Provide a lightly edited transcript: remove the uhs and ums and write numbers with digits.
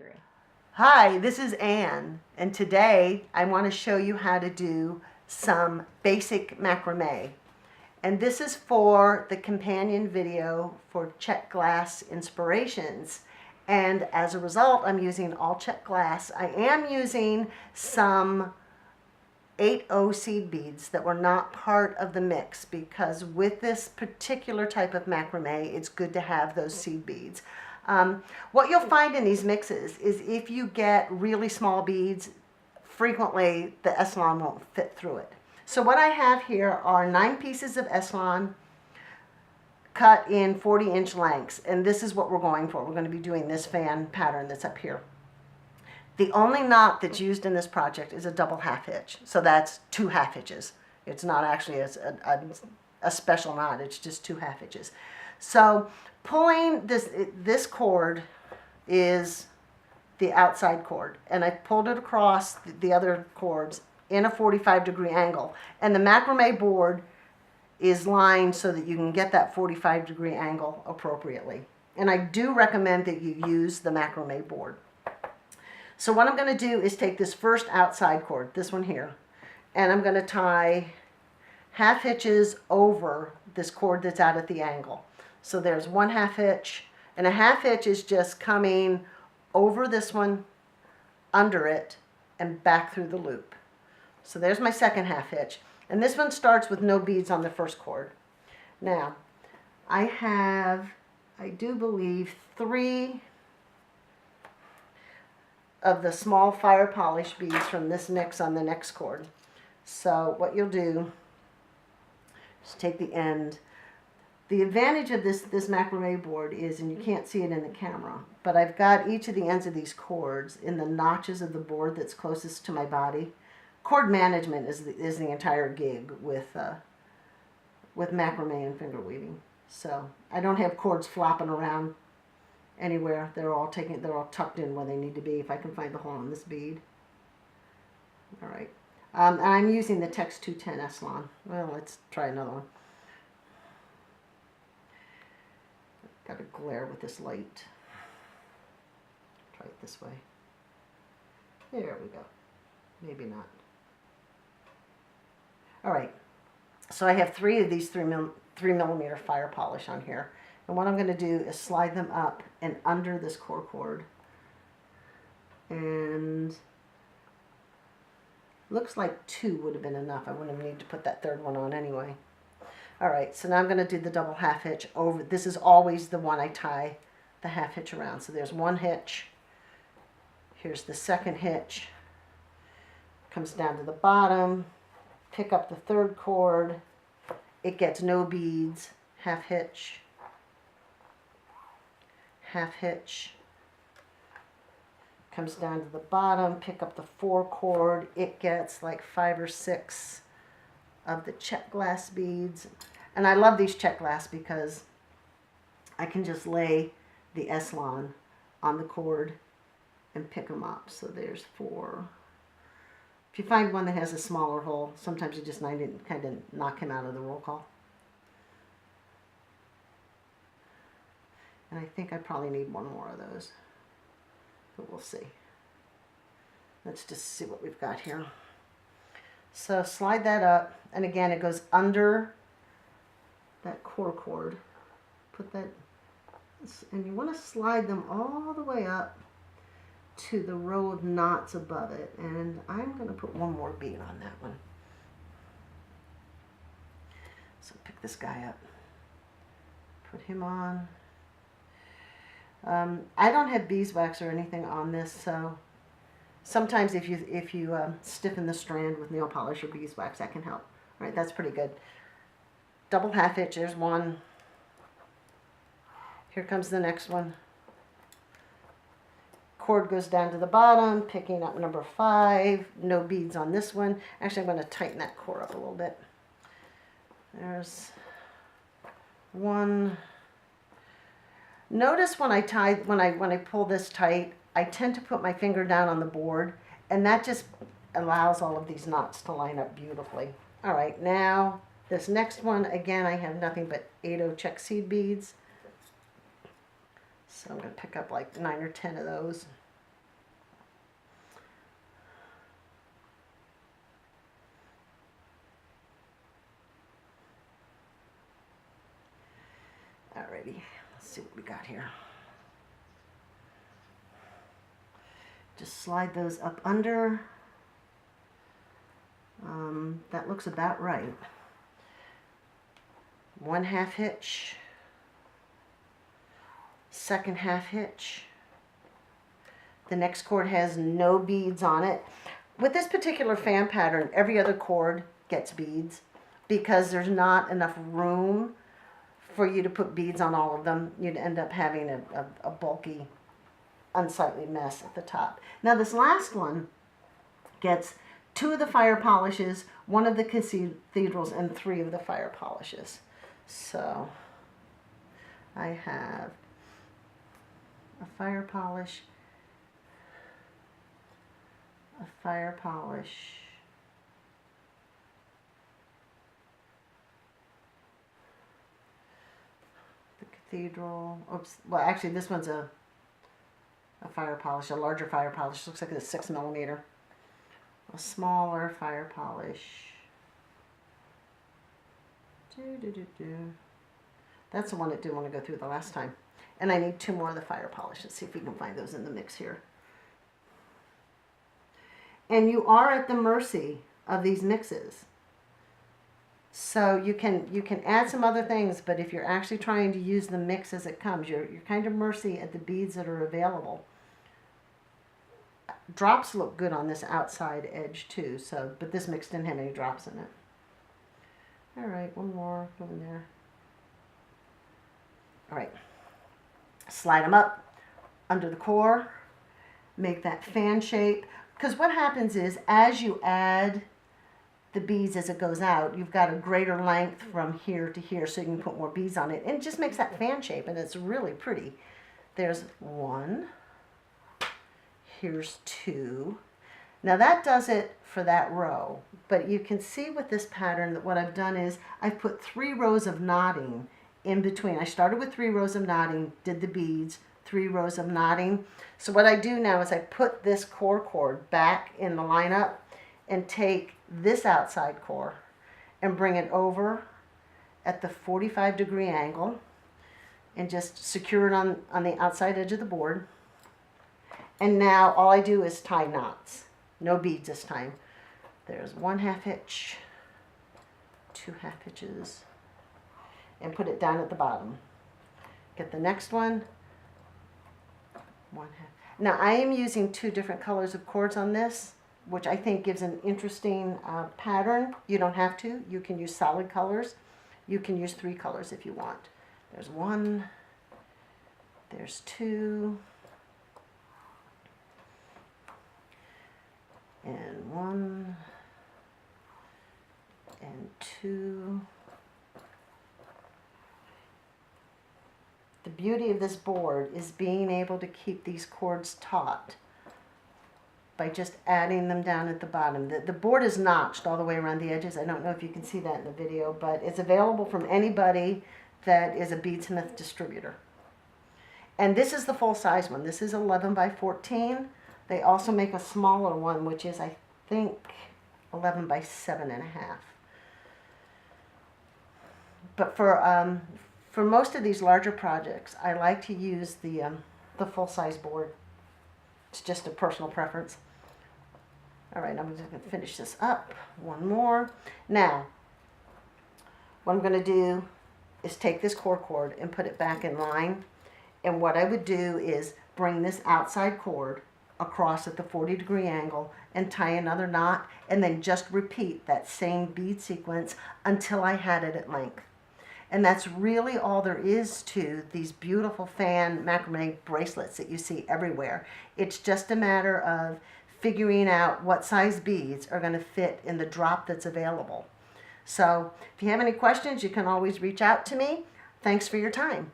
3. Hi, this is Anne, and today I want to show you how to do some basic macrame. And this is for the companion video for Czech glass inspirations. And as a result, I'm using all Czech glass. I am using some 8O seed beads that were not part of the mix, because with this particular type of macrame, it's good to have those seed beads. What you'll find in these mixes is if you get really small beads, frequently the Eslon won't fit through it. So what I have here are 9 pieces of Eslon cut in 40-inch lengths, and this is what we're going for. We're going to be doing this fan pattern that's up here. The only knot that's used in this project is a double half hitch, so that's 2 half hitches. It's not actually a special knot, it's just 2 half hitches. So pulling this cord is the outside cord, and I pulled it across the other cords in a 45-degree angle, and the macrame board is lined so that you can get that 45-degree angle appropriately. And I do recommend that you use the macrame board. So what I'm going to do is take this first outside cord, this one here, and I'm going to tie half hitches over this cord that's out at the angle. So there's 1 half hitch, and a half hitch is just coming over this one, under it, and back through the loop. So there's my second half hitch, and this one starts with no beads on the first cord. Now, I have, I do believe, 3 of the small fire polish beads from this mix on the next cord. So what you'll do is take the end. The advantage of this macrame board is, and you can't see it in the camera, but I've got each of the ends of these cords in the notches of the board that's closest to my body. Cord management is the entire gig with macrame and finger weaving. So I don't have cords flopping around anywhere. They're all tucked in where they need to be, if I can find the hole in this bead. All right. And I'm using the Tex 210 Eslon. Well, let's try another one. Got to glare with this light. Try it this way. There we go. Maybe not. All right. So I have 3 of these 3 millimeter fire polish on here. And what I'm going to do is slide them up and under this core cord. And looks like 2 would have been enough. I wouldn't need to put that third one on anyway. All right, so now I'm going to do the double half hitch over. This is always the one I tie the half hitch around. So there's 1 hitch. Here's the second hitch. Comes down to the bottom. Pick up the third cord. It gets no beads. Half hitch. Half hitch. Comes down to the bottom. Pick up the 4 cord. It gets like 5 or 6 of the Czech glass beads. And I love these Czech glass because I can just lay the Eslon on the cord and pick them up. So there's 4. If you find one that has a smaller hole, sometimes you just kind of knock him out of the roll call. And I think I probably need 1 more of those, but we'll see. Let's just see what we've got here. So slide that up, and again it goes under that core cord. Put that, and you want to slide them all the way up to the row of knots above it. And I'm going to put 1 more bead on that one. So pick this guy up, put him on. I don't have beeswax or anything on this, so sometimes if you stiffen the strand with nail polish or beeswax, that can help. All right, that's pretty good. Double half hitch, there's 1. Here comes the next one. Cord goes down to the bottom, picking up number 5. No beads on this one. Actually, I'm going to tighten that cord up a little bit. There's 1. Notice when I pull this tight, I tend to put my finger down on the board, and that just allows all of these knots to line up beautifully. All right, now this next one, again, I have nothing but 8O Czech seed beads. So I'm going to pick up like 9 or 10 of those. Let's see what we got here. Just slide those up under. That looks about right. 1/2 hitch, 2nd half hitch. The next cord has no beads on it. With this particular fan pattern, every other cord gets beads because there's not enough room for you to put beads on all of them. You'd end up having a bulky, unsightly mess at the top. Now this last one gets 2 of the fire polishes, 1 of the cathedrals, and 3 of the fire polishes. So I have a fire polish, a fire polish, the cathedral. Oops. Well, actually, this one's a fire polish, a larger fire polish. Looks like it's 6mm. A smaller fire polish. That's the one that didn't want to go through the last time. And I need 2 more of the fire polish. Let's see if we can find those in the mix here. And you are at the mercy of these mixes. So you can add some other things, but if you're actually trying to use the mix as it comes, you're kind of mercy at the beads that are available. Drops look good on this outside edge too, so but this mix didn't have any drops in it. All right, 1 more, go in there. All right, slide them up under the core, make that fan shape, because what happens is as you add the beads as it goes out, you've got a greater length from here to here, so you can put more beads on it, and it just makes that fan shape, and it's really pretty. There's 1. Here's 2. Now that does it for that row, but you can see with this pattern that what I've done is I've put 3 rows of knotting in between. I started with 3 rows of knotting, did the beads, 3 rows of knotting. So what I do now is I put this core cord back in the lineup and take this outside core and bring it over at the 45-degree angle and just secure it on the outside edge of the board. And now all I do is tie knots. No beads this time. There's 1/2 hitch, 2 half hitches, and put it down at the bottom. Get the next one, 1/2. Now I am using 2 different colors of cords on this, which I think gives an interesting pattern. You don't have to. You can use solid colors. You can use 3 colors if you want. There's 1, there's 2, and 1 and 2. The beauty of this board is being able to keep these cords taut by just adding them down at the bottom. The board is notched all the way around the edges. I don't know if you can see that in the video, but it's available from anybody that is a beadsmith distributor. And this is the full size one. This is 11 by 14. They also make a smaller one, which is, I think, 11 by 7.5. But for most of these larger projects, I like to use the full-size board. It's just a personal preference. All right, I'm just going to finish this up. 1 more. Now, what I'm going to do is take this cord and put it back in line. And what I would do is bring this outside cord across at the 40-degree angle and tie another knot, and then just repeat that same bead sequence until I had it at length. And that's really all there is to these beautiful fan macrame bracelets that you see everywhere. It's just a matter of figuring out what size beads are going to fit in the drop that's available. So if you have any questions, you can always reach out to me. Thanks for your time.